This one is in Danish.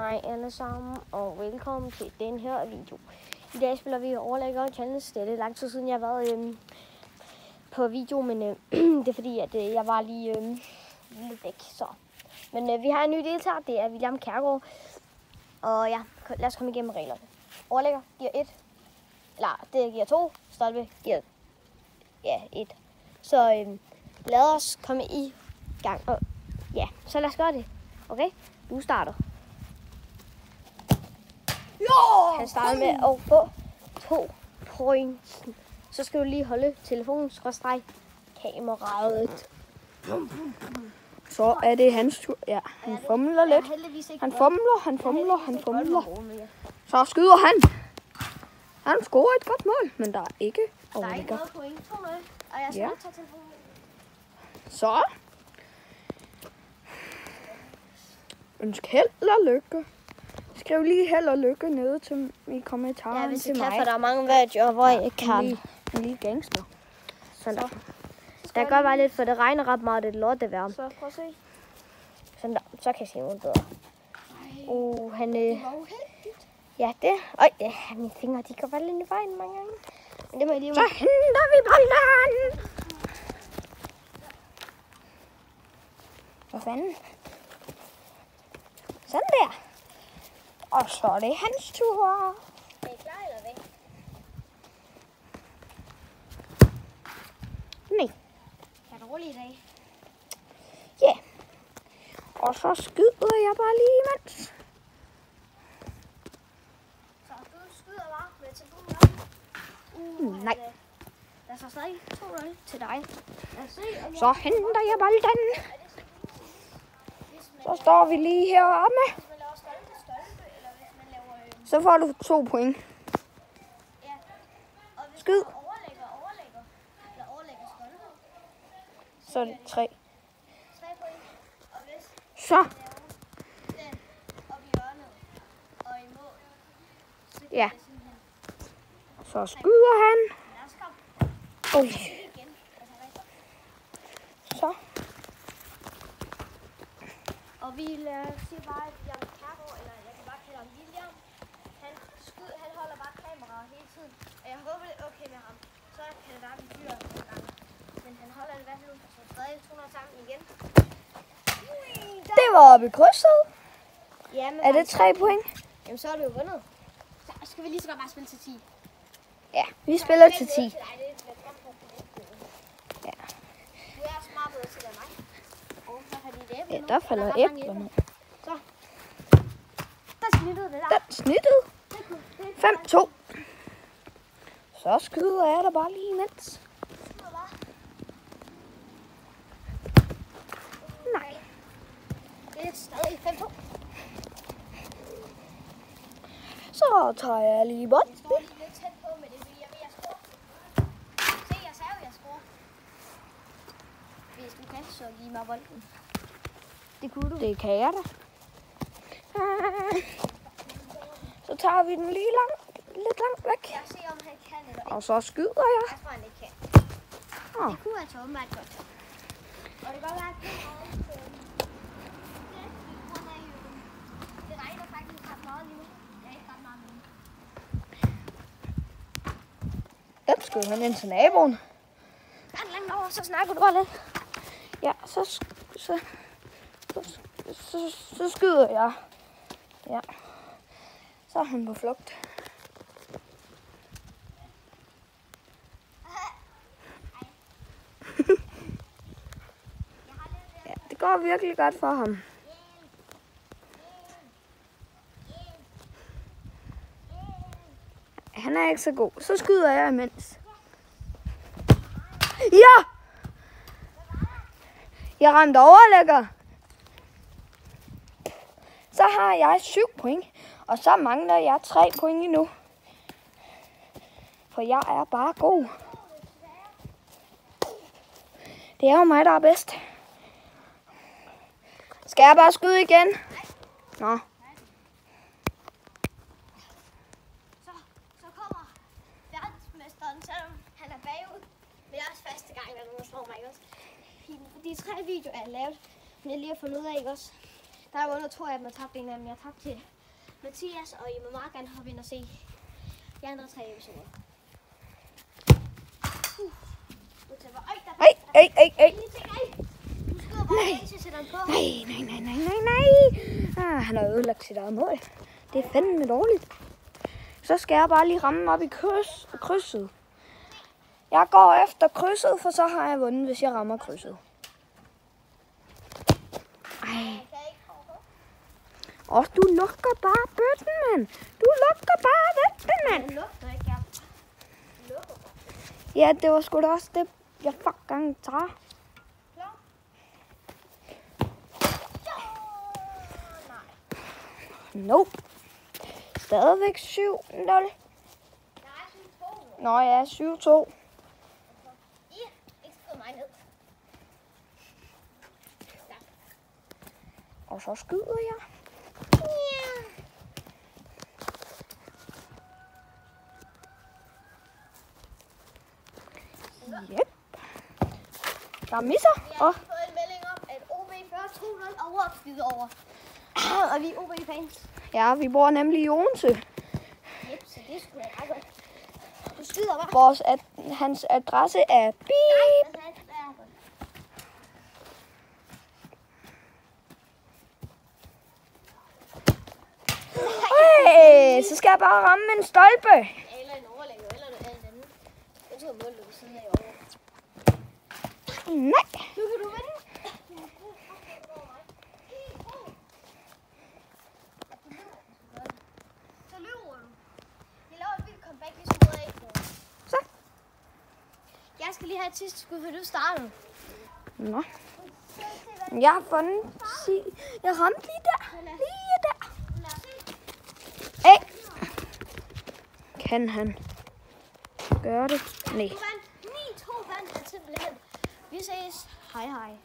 Hej alle sammen, og velkommen til den her video. I dag spiller vi overlægger challenge. Det er lidt lang tid siden, jeg har været på video, men det er fordi, at jeg var lige lidt væk. Så. Men vi har en ny deltager, det er William Kjærgaard. Og ja, lad os komme igennem reglerne. Overlægger giver 1, eller det giver 2, stolpe giver 1. Så lad os komme i gang, og ja, så lad os gøre det. Okay, du starter. Jo! Han starter med at få 2 points. Så skal du lige holde telefonen kameraet. Så er det hans tur. Ja, han fumler lidt. Han fumler. Så skyder han. Han scorer et godt mål, men der er ikke overligger. Der er ikke noget point. 2-0. Og jeg skal tage telefonen. Så. Ønsk held og lykke. Skriv lige held og lykke nede til i kommentarerne. Ja, hvis til jeg kan, mig. for der er mange videoer, hvor jeg ikke kan. En lige gangster. Sådan der. Der kan godt være lidt, for det regner ret meget, det er lortevejr. Så prøv at se. Sådan der. Så kan jeg se noget bedre. Han Det var uheldigt. ja, det. Ja, mine fingre, de går bare lidt i vejen mange gange. Men det må jeg lige... Så henter vi bolden. Hvad fanden? Sådan der. Og så er det hans tur. Er I klar, eller hvad? Nej. Er du rolig i dag? Ja. Og så skyder jeg bare lige imens. Så du skyder bare med telefonen op. Nej. Der står stadig 2-0 til dig. Så henter jeg bolden. Så står vi lige heroppe. Hvis man laver stolpe til stolpe, eller hvis man laver... Så får du 2 point. Ja. Og hvis Skyd. man overlægger, eller overlægger stolpe, Så er det 3. 3 point. Og hvis Så. man laver den op i hjørnet og i mål, så giver Ja. det simpelthen... Så skyder han. Lad os komme Okay. igen. Altså, Så. og vi siger bare, at William Kjærgaard, eller jeg kan bare kalde ham William, han holder bare kameraet hele tiden. Og jeg håber, det er okay med ham. Så kan det være, at vi fyrer en gang. Men han holder det i hvert fald ud, så stadig 200 sammen igen. Det var oppe i krydset. Ja, men Er det 3 point? Jamen, så er det jo vundet. Så skal vi lige så godt bare spille til 10. Ja, vi spiller til 10. Ja. Du er så meget bedre til det end mig. Og så har de et æble Ja, nu, der og falder er ret mange æbler æbler. ned. Så. Der snittede det der. Den snittede. Det er 5-2. Så skyder jeg der bare lige imens. Nej. Det er stadig 5-2. Så tager jeg lige bolden. Jeg står lige lidt tæt på med det, fordi jeg ved, at jeg scorer. Se, jeg sagde jo, jeg scorer. Hvis du kan, så giv mig bolden. Det kunne du. Det kan jeg da. Så tager vi den lige lidt langt væk. Jeg ser, om han kan eller ikke. Og så skyder jeg. Jeg tror, han ikke kan. Åh. Det kunne altså åbenbart godt. Og det kan godt være, at det regner faktisk ret meget lige nu. Det er ikke ret meget nu. Den skød han ind til naboen. Ret langt over, så snakker du bare lidt. Ja, så skyder jeg. Ja. Så er han på flugt. Ja, det går virkelig godt for ham. Han er ikke så god. Så skyder jeg imens. Ja! Jeg ramte overlægger. Så har jeg 7 point. Og så mangler jeg 3 point endnu. For jeg er bare god. Det er jo mig, der er bedst. Skal jeg bare skyde igen? Nå. Så kommer verdensmesteren, selvom han er bagud. Men det er også første gang, der er nogen, der slår mig, ikke også? De 3 videoer, jeg har lavet, men jeg lige har fundet ud af, ikke også? Der er vundet 2 af dem, og tabt en af dem. Jeg tabte til Mathias, og I må meget gerne hoppe ind og se de andre 3 episoder. Ej. Du skyder bare ind til sætter den på. Nej. Han har ødelagt sit eget mål. Det er fandme dårligt. Så skal jeg bare lige ramme op i krydset. Jeg går efter krydset, for så har jeg vundet, hvis jeg rammer krydset. Ej. Du lukker bare bøtten, mand. Du lukker bare bøtten, mand. Den lugter ikke, jeg lukker. Ja, det var sgu da også det, jeg fucking tager. Klar? Nope. Stadigvæk 7-0. Der er 7-2. Nå ja, 7-2. Ikke skrive mig ned. Og så skyder jeg. Yep. Der misser. Vi har fået en melding om, at OB fører 2-0 overopskyder over. Og vi er OB-fans. Ja, vi bor nemlig i Odense. Yep, så det skulle jeg ret godt. Du skyder bare. Hans adresse er beep. Hey, så skal jeg bare ramme en stolpe. Eller en overlæg, eller noget andet. Jeg tror, målet ved siden af over. Nej. Nu kan du vinde. Så løber du. Jeg laver et vildt comeback, hvis du møder af. Så. Jeg skal lige have et sidste skud, for du startede. Nå. Jeg har fundet. Jeg ramte lige der. Lige der. Hey. Kan han gøre det? Nej. Du vandt 9-2 vandt det simpelthen. Vi ses. Hej hej.